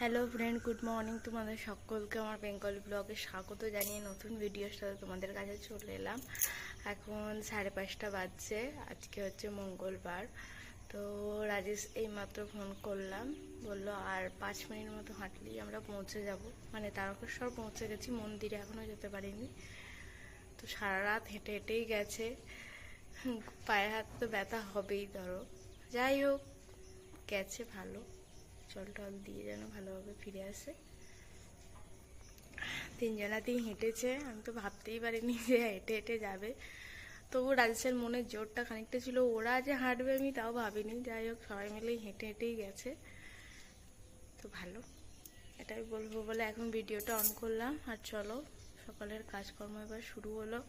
Hello friend, good morning. তোমাদের সকলকে আমার বেঙ্গলি ব্লগে স্বাগত জানিয়ে নতুন ভিডিওর সাথে তোমাদের কাছে চলে এলাম। এখন 5:30 বাজছে। আজকে হচ্ছে মঙ্গলবার। তো রাজেশ এইমাত্র ফোন করলাম, বললো আর 5 মিনিট মতো হাঁটলেই আমরা পৌঁছে যাব। মানে তারকেশ্বর পৌঁছে গেছি, মন্দিরে এখনও যেতে পারিনি। তো সারা রাত হেঁটে হেঁটেই গেছে, পায়ে হাত তো ব্যথা হবেই ধরো। যাই হোক, গেছে ভালো, জল টল দিয়ে যেন ভালোভাবে ফিরে আসে। তিনজনাতেই হেঁটেছে, আমি তো ভাবতেই পারিনি যে হেঁটে হেঁটে যাবে। তবু রাজেশের মনে জোরটা খানিকটা ছিল, ওরা যে হাঁটবে আমি তাও ভাবিনি। যাই হোক, সবাই মিলেই হেঁটে হেঁটেই গেছে, তো ভালো, এটাই বলবো বলে এখন ভিডিওটা অন করলাম। আর চলো, সকালের কাজকর্ম এবার শুরু হলো।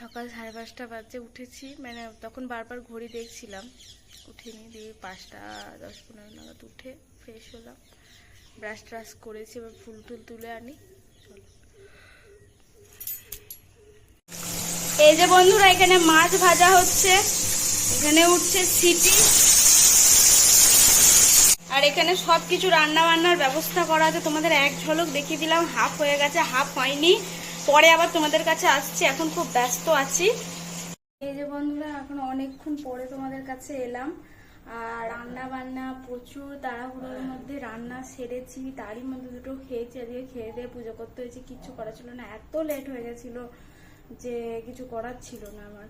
সকাল 5:30 বাজে উঠেছি, মানে তখন বারবার ঘড়ি দেখছিলাম, উঠিনি। দিয়ে 5:10-15 নাগাদ উঠে ফ্রেশ হলাম, ব্রাশ ট্রাশ করেছি। এবার ফুল টুল তুলে আনি। চলো, এই যে বন্ধুরা, এখানে মাছ ভাজা হচ্ছে, এখানে উঠছে সিটি, আর এখানে সবকিছু রান্না বান্নার ব্যবস্থা করা আছে। তোমাদের এক ঝলক দেখিয়ে দিলাম, হাফ হয়ে গেছে, হাফ হয়নি, পরে আবার তোমাদের কাছে আসছি। এখন খুব ব্যস্ত আছি। এই যে বন্ধুরা, এখন অনেকক্ষণ পরে তোমাদের কাছে এলাম। আর রান্না বান্না প্রচুর তাড়াহুড়োর মধ্যে রান্না সেরেছি, তারই মধ্যে দুটো খেয়েছি। আজকে খেয়ে দিয়ে পুজো করতে হয়েছে, কিচ্ছু করা ছিল না, এত লেট হয়ে গেছিল যে কিছু করার ছিল না আমার।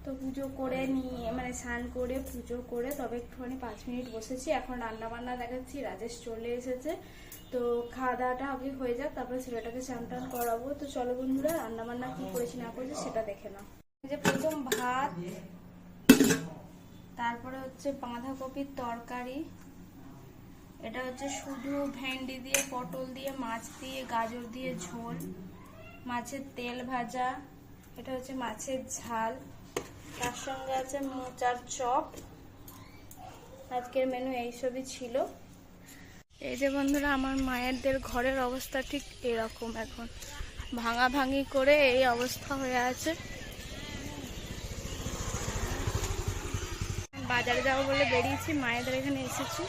তো পুজো করে নিয়ে, মানে স্নান করে পুজো করে তবে একটুখানি 5 মিনিট বসেছি। এখন রান্না বান্না দেখাচ্ছি, রাজেশ চলে এসেছে। তো খাওয়া দাওয়াটা আগে হয়ে যাক, তারপরে ছেলেটাকে স্নান টান করাবো। তো চলো বন্ধুরা, রান্না বান্না কি করেছি না করেছি সেটা দেখে নাও। যে প্রথম ভাত, তারপরে হচ্ছে বাঁধাকপির তরকারি, এটা হচ্ছে শুধু ভেন্ডি দিয়ে, পটল দিয়ে, মাছ দিয়ে, গাজর দিয়ে ঝোল, মাছের তেল ভাজা, এটা হচ্ছে মাছের ঝাল, তার সঙ্গে আছে মোচার চপ। আজকের মেনু এইসবই ছিল। এই যে বন্ধুরা, আমার মায়েরদের ঘরের অবস্থা ঠিক এরকম, এখন ভাঙা ভাঙি করে এই অবস্থা হয়ে আছে। বাজারে যাবো বলে বেরিয়েছি, মায়েদের এখানে এসেছি।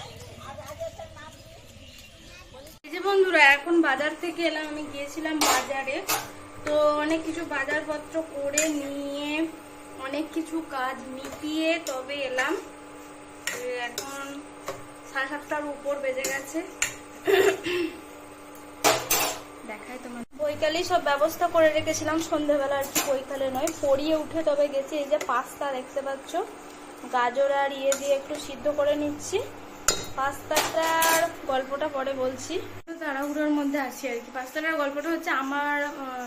এই যে বন্ধুরা, এখন বাজার থেকে এলাম। আমি গিয়েছিলাম বাজারে, তো অনেক কিছু বাজারপত্র করে নিয়ে, অনেক কিছু কাজ মিটিয়ে তবে এলাম। এখন 7:30টার উপর বেজে গেছে। দেখাই তোমার, বৈকালে সব ব্যবস্থা করে রেখেছিলাম সন্ধ্যাবেলা, আর কি বৈকালে নয়, পরিয়ে উঠে তবে গেছি। এই যে পাস্তা দেখতে পাচ্ছ, গাজর আর ইয়ে দিয়ে একটু সিদ্ধ করে নিচ্ছি। পাস্তাটার গল্পটা পরে বলছি, তাড়াহুড়োর মধ্যে আছি আর কি। পাস্তাটার গল্পটা হচ্ছে, আমার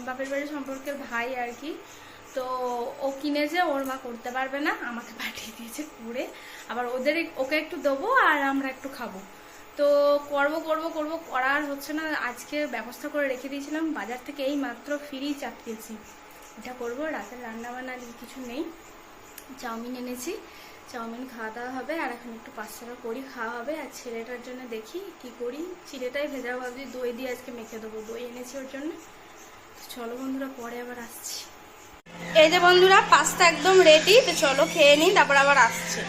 বাপের বাড়ি সম্পর্কের ভাই আর কি। তো ও কিনেছে, ওর মা করতে পারবে না, আমাকে পাঠিয়ে দিয়েছে করে। আবার ওকে একটু দেবো আর আমরা একটু খাবো। তো করবো করবো করবো, করার হচ্ছে না। আজকে ব্যবস্থা করে রেখে দিয়েছিলাম, বাজার থেকে এই মাত্র ফিরি চাপিয়েছি। এটা করবো, রাতের রান্না বান্না কিছু নেই। চাউমিন এনেছি, চাউমিন খাওয়া দাওয়া হবে। আর এখন একটু পাস্তাটা করি, খাওয়া হবে। আর ছেলেটার জন্য দেখি কি করি, চিড়েটাই ভেজা ভাবছি, দই দিয়ে আজকে মেখে দেবো, দই এনেছি ওর জন্য। চলো বন্ধুরা, পরে আবার আসছি। এই যে বন্ধুরা, পাস্তা একদম রেডি, তো চলো খেয়ে নিই, তারপর আবার আসছি।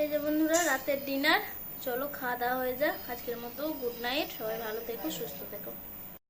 এই যে বন্ধুরা, রাতের ডিনার, চলো খাওয়া দাওয়া হয়ে যাক। আজকের মতো গুড নাইট, সবাই ভালো থেকো, সুস্থ থেকো।